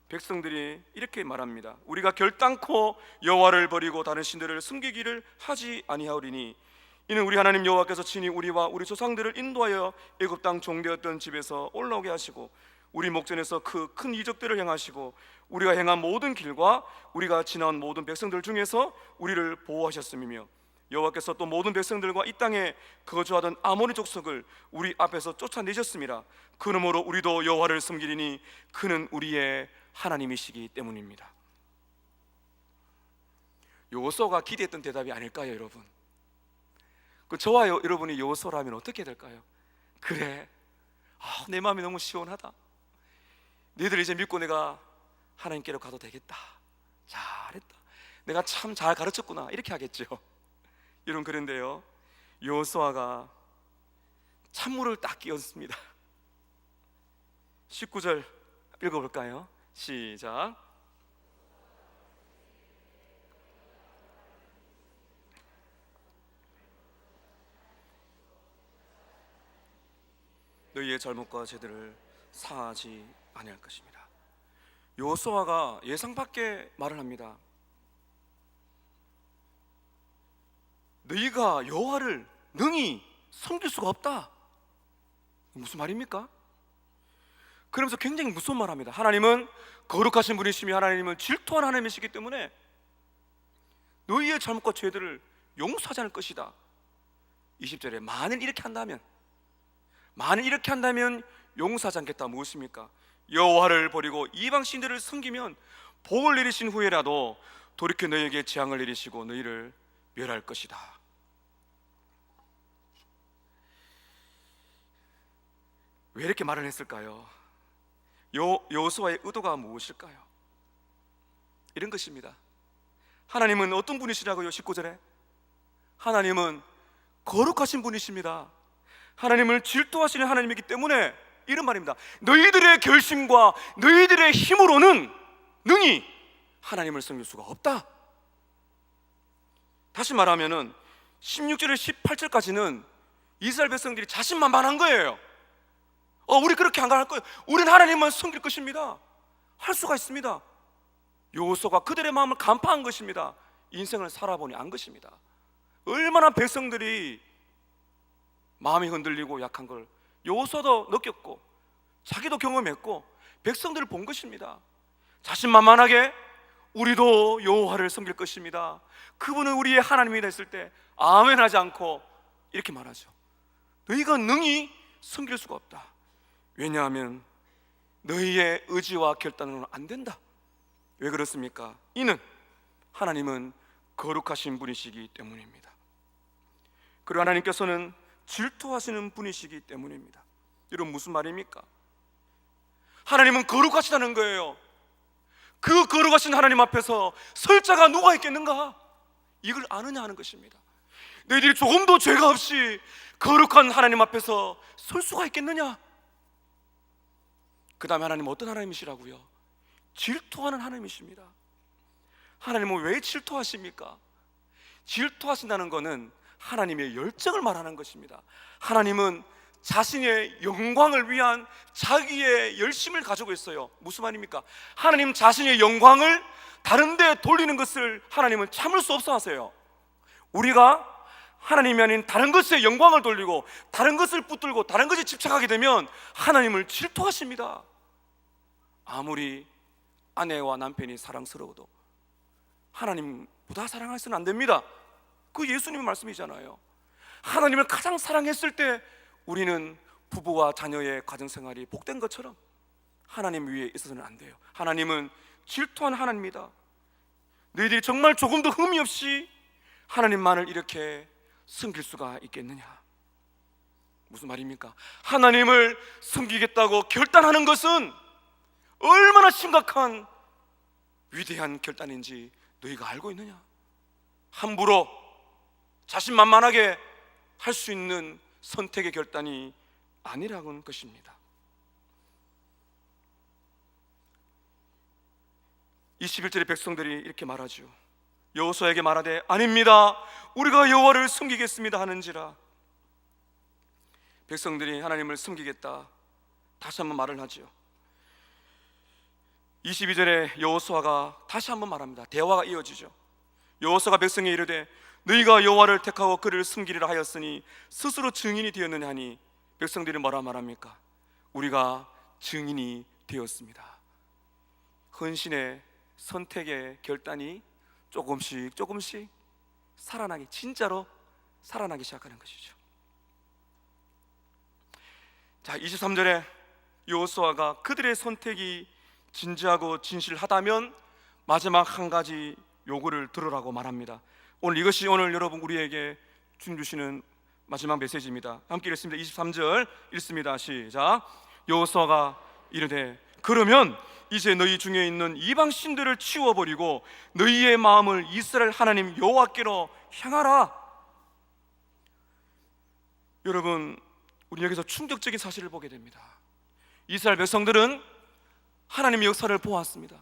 백성들이 이렇게 말합니다. 우리가 결단코 여호와를 버리고 다른 신들을 섬기기를 하지 아니하오리니 이는 우리 하나님 여호와께서 친히 우리와 우리 조상들을 인도하여 애굽 땅 종되었던 집에서 올라오게 하시고 우리 목전에서 그 큰 이적들을 행하시고 우리가 행한 모든 길과 우리가 지나온 모든 백성들 중에서 우리를 보호하셨음이며 여호와께서 또 모든 백성들과 이 땅에 거주하던 아모리 족속을 우리 앞에서 쫓아내셨음이라. 그러므로 우리도 여호와를 섬기리니 그는 우리의 하나님이시기 때문입니다. 여호수아가 기대했던 대답이 아닐까요, 여러분? 저와 여러분이 여호수아라면 어떻게 될까요? 그래, 내 마음이 너무 시원하다. 너희들 이제 믿고 내가 하나님께로 가도 되겠다. 잘했다. 내가 참 잘 가르쳤구나. 이렇게 하겠죠. 여러분, 그런데요, 여호수아가 찬물을 딱 끼얹습니다. 19절 읽어볼까요? 시작. 너희의 잘못과 죄들을 사하지 아니할 것입니다. 여호수아가 예상 밖의 말을 합니다. 너희가 여호와를 능히 섬길 수가 없다. 무슨 말입니까? 그러면서 굉장히 무서운 말을 합니다. 하나님은 거룩하신 분이시며 하나님은 질투한 하나님이시기 때문에 너희의 잘못과 죄들을 용서하지 않을 것이다. 20절에 만일 이렇게 한다면 용서하지 않겠다. 무엇입니까? 여호와를 버리고 이방 신들을 섬기면 복을 내리신 후에라도 돌이켜 너희에게 재앙을 내리시고 너희를 멸할 것이다. 왜 이렇게 말을 했을까요? 여호수아의 의도가 무엇일까요? 이런 것입니다. 하나님은 어떤 분이시라고요? 19절에 하나님은 거룩하신 분이십니다. 하나님을 질투하시는 하나님이기 때문에 이런 말입니다. 너희들의 결심과 너희들의 힘으로는 능히 하나님을 섬길 수가 없다. 다시 말하면은 16절에 18절까지는 이스라엘 백성들이 자신만만한 거예요. 우리 그렇게 안 갈 거예요. 우리는 하나님만 섬길 것입니다. 할 수가 있습니다. 여호수아가 그들의 마음을 간파한 것입니다. 인생을 살아보니 안 것입니다. 얼마나 백성들이 마음이 흔들리고 약한 걸 여호수아도 느꼈고 자기도 경험했고 백성들을 본 것입니다. 자신만만하게 우리도 여호와를 섬길 것입니다, 그분은 우리의 하나님이 됐을 때 아멘 하지 않고 이렇게 말하죠. 너희가 능히 섬길 수가 없다. 왜냐하면 너희의 의지와 결단으로는 안 된다. 왜 그렇습니까? 이는 하나님은 거룩하신 분이시기 때문입니다. 그리고 하나님께서는 질투하시는 분이시기 때문입니다. 여러분, 무슨 말입니까? 하나님은 거룩하시다는 거예요. 그 거룩하신 하나님 앞에서 설 자가 누가 있겠는가? 이걸 아느냐 하는 것입니다. 너희들이 조금도 죄가 없이 거룩한 하나님 앞에서 설 수가 있겠느냐? 그 다음에 하나님은 어떤 하나님이시라고요? 질투하는 하나님이십니다. 하나님은 왜 질투하십니까? 질투하신다는 것은 하나님의 열정을 말하는 것입니다. 하나님은 자신의 영광을 위한 자기의 열심을 가지고 있어요. 무슨 말입니까? 하나님 자신의 영광을 다른 데 돌리는 것을 하나님은 참을 수 없어 하세요. 우리가 하나님이 아닌 다른 것에 영광을 돌리고 다른 것을 붙들고 다른 것에 집착하게 되면 하나님을 질투하십니다. 아무리 아내와 남편이 사랑스러워도 하나님보다 사랑해서는 안 됩니다. 그 예수님의 말씀이잖아요. 하나님을 가장 사랑했을 때 우리는 부부와 자녀의 가정생활이 복된 것처럼 하나님 위에 있어서는 안 돼요. 하나님은 질투하는 하나님입니다. 너희들이 정말 조금도 흠이 없이 하나님만을 이렇게 섬길 수가 있겠느냐? 무슨 말입니까? 하나님을 섬기겠다고 결단하는 것은 얼마나 심각한 위대한 결단인지 너희가 알고 있느냐? 함부로 자신만만하게 할 수 있는 선택의 결단이 아니라는 것입니다. 21절의 백성들이 이렇게 말하죠. 여호수아에게 말하되 아닙니다, 우리가 여호와를 섬기겠습니다 하는지라. 백성들이 하나님을 섬기겠다 다시 한번 말을 하죠. 22절에 여호수아가 다시 한번 말합니다. 대화가 이어지죠. 여호수아가 백성에 이르되 너희가 여호와를 택하고 그를 섬기리라 하였으니 스스로 증인이 되었느냐 하니 백성들이 뭐라 말합니까? 우리가 증인이 되었습니다. 헌신의 선택의 결단이 조금씩 살아나기, 진짜로 살아나기 시작하는 것이죠. 자, 23절에 여호수아가 그들의 선택이 진지하고 진실하다면 마지막 한 가지 요구를 들으라고 말합니다. 이것이 오늘 여러분 우리에게 주시는 마지막 메시지입니다. 함께 읽습니다. 23절 읽습니다. 시작. 여호수아가 이르되 그러면 이제 너희 중에 있는 이방 신들을 치워버리고 너희의 마음을 이스라엘 하나님 여호와께로 향하라. 여러분, 우리 여기서 충격적인 사실을 보게 됩니다. 이스라엘 백성들은 하나님의 역사를 보았습니다.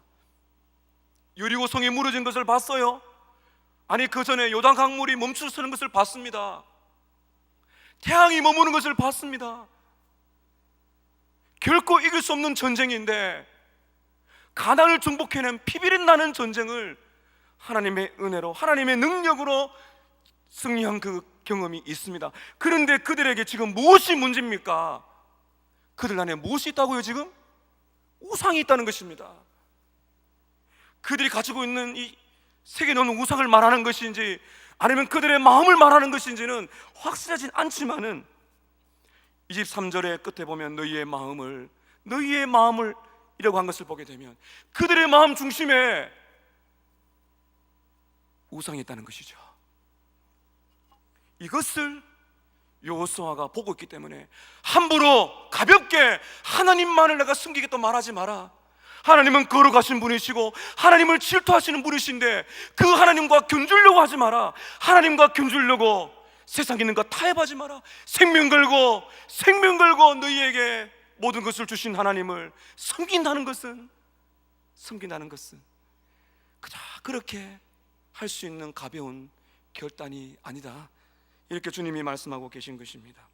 여리고성이 무너진 것을 봤어요. 아니, 그 전에 요단 강물이 멈추서는 것을 봤습니다. 태양이 머무는 것을 봤습니다. 결코 이길 수 없는 전쟁인데 가나안을 정복해낸 피비린 나는 전쟁을 하나님의 은혜로, 하나님의 능력으로 승리한 그 경험이 있습니다. 그런데 그들에게 지금 무엇이 문제입니까? 그들 안에 무엇이 있다고요? 지금 우상이 있다는 것입니다. 그들이 가지고 있는 이 세계 놓는 우상을 말하는 것인지 아니면 그들의 마음을 말하는 것인지는 확실하진 않지만은 23절의 끝에 보면 너희의 마음을 이라고 한 것을 보게 되면 그들의 마음 중심에 우상이 있다는 것이죠. 이것을 여호수아가 보고 있기 때문에 함부로 가볍게 하나님만을 내가 섬기겠다 말하지 마라. 하나님은 거룩하신 분이시고 하나님을 질투하시는 분이신데 그 하나님과 견주려고 하지 마라. 하나님과 견주려고 세상 있는 것 타협하지 마라. 생명 걸고 너희에게 모든 것을 주신 하나님을 섬긴다는 것은 그저 그렇게 할 수 있는 가벼운 결단이 아니다. 이렇게 주님이 말씀하고 계신 것입니다.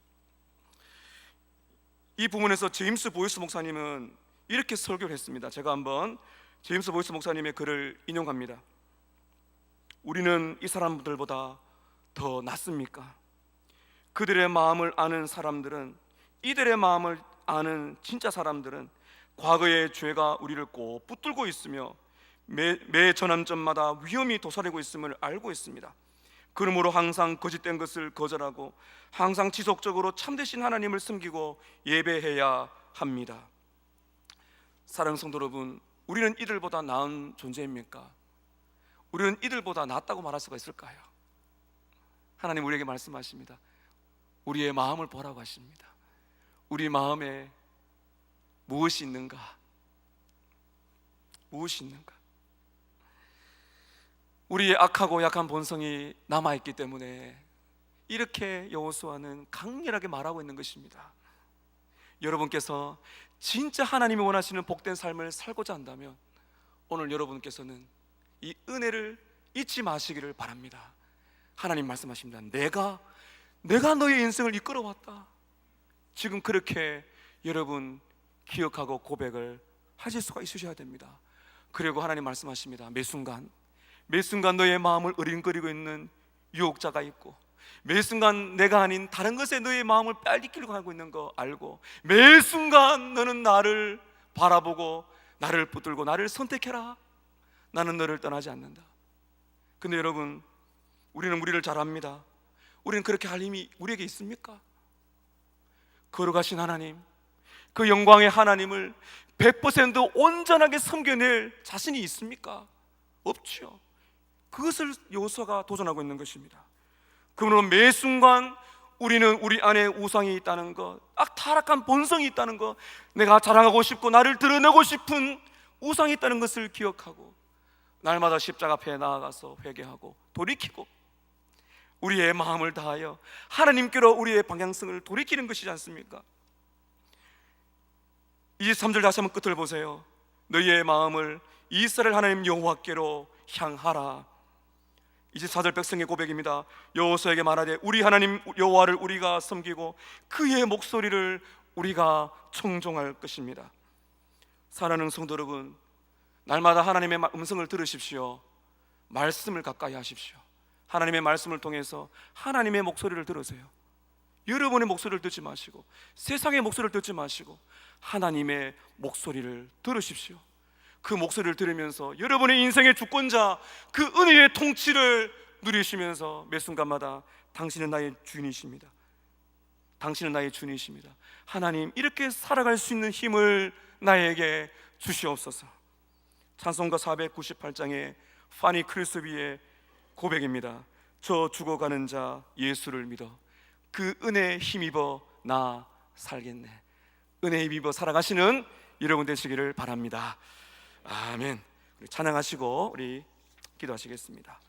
이 부분에서 제임스 보이스 목사님은 이렇게 설교를 했습니다. 제가 한번 제임스 보이스 목사님의 글을 인용합니다. 우리는 이 사람들보다 더 낫습니까? 그들의 마음을 아는 사람들은, 이들의 마음을 아는 진짜 사람들은 과거의 죄가 우리를 꼭 붙들고 있으며 매 전환점마다 위험이 도사리고 있음을 알고 있습니다. 그러므로 항상 거짓된 것을 거절하고 항상 지속적으로 참되신 하나님을 섬기고 예배해야 합니다. 사랑하는 성도 여러분, 우리는 이들보다 나은 존재입니까? 우리는 이들보다 낫다고 말할 수가 있을까요? 하나님 우리에게 말씀하십니다. 우리의 마음을 보라고 하십니다. 우리 마음에 무엇이 있는가? 무엇이 있는가? 우리의 악하고 약한 본성이 남아있기 때문에 이렇게 여호수아는 강렬하게 말하고 있는 것입니다. 여러분께서 진짜 하나님이 원하시는 복된 삶을 살고자 한다면 오늘 여러분께서는 이 은혜를 잊지 마시기를 바랍니다. 하나님 말씀하십니다. 내가 너의 인생을 이끌어왔다. 지금 그렇게 여러분 기억하고 고백을 하실 수가 있으셔야 됩니다. 그리고 하나님 말씀하십니다. 매 순간 너의 마음을 어린거리고 있는 유혹자가 있고, 매 순간 내가 아닌 다른 것에 너의 마음을 빼앗기려고 하고 있는 거 알고, 매 순간 너는 나를 바라보고 나를 붙들고 나를 선택해라. 나는 너를 떠나지 않는다. 근데 여러분, 우리는 우리를 잘 압니다. 우리는 그렇게 할 힘이 우리에게 있습니까? 거룩하신 하나님, 그 영광의 하나님을 100% 온전하게 섬겨낼 자신이 있습니까? 없죠. 그것을 여호수아가 도전하고 있는 것입니다. 그러므로 매 순간 우리는 우리 안에 우상이 있다는 것, 타락한 본성이 있다는 것, 내가 자랑하고 싶고 나를 드러내고 싶은 우상이 있다는 것을 기억하고 날마다 십자가 앞에 나아가서 회개하고 돌이키고 우리의 마음을 다하여 하나님께로 우리의 방향성을 돌이키는 것이지 않습니까? 23절 다시 한번 끝을 보세요. 너희의 마음을 이스라엘 하나님 여호와께로 향하라. 24절 백성의 고백입니다. 여호수아에게 말하되 우리 하나님 여호와를 우리가 섬기고 그의 목소리를 우리가 청종할 것입니다. 사랑하는 성도 여러분, 날마다 하나님의 음성을 들으십시오. 말씀을 가까이 하십시오. 하나님의 말씀을 통해서 하나님의 목소리를 들으세요. 여러분의 목소리를 듣지 마시고 세상의 목소리를 듣지 마시고 하나님의 목소리를 들으십시오. 그 목소리를 들으면서 여러분의 인생의 주권자, 그 은혜의 통치를 누리시면서 매 순간마다 당신은 나의 주인이십니다. 당신은 나의 주인이십니다. 하나님, 이렇게 살아갈 수 있는 힘을 나에게 주시옵소서. 찬송가 498장의 파니 크리스비의 고백입니다. 저 죽어가는 자 예수를 믿어 그 은혜에 힘입어 나 살겠네. 은혜에 힘입어 살아가시는 여러분 되시기를 바랍니다. 아멘. 찬양하시고 우리 기도하시겠습니다.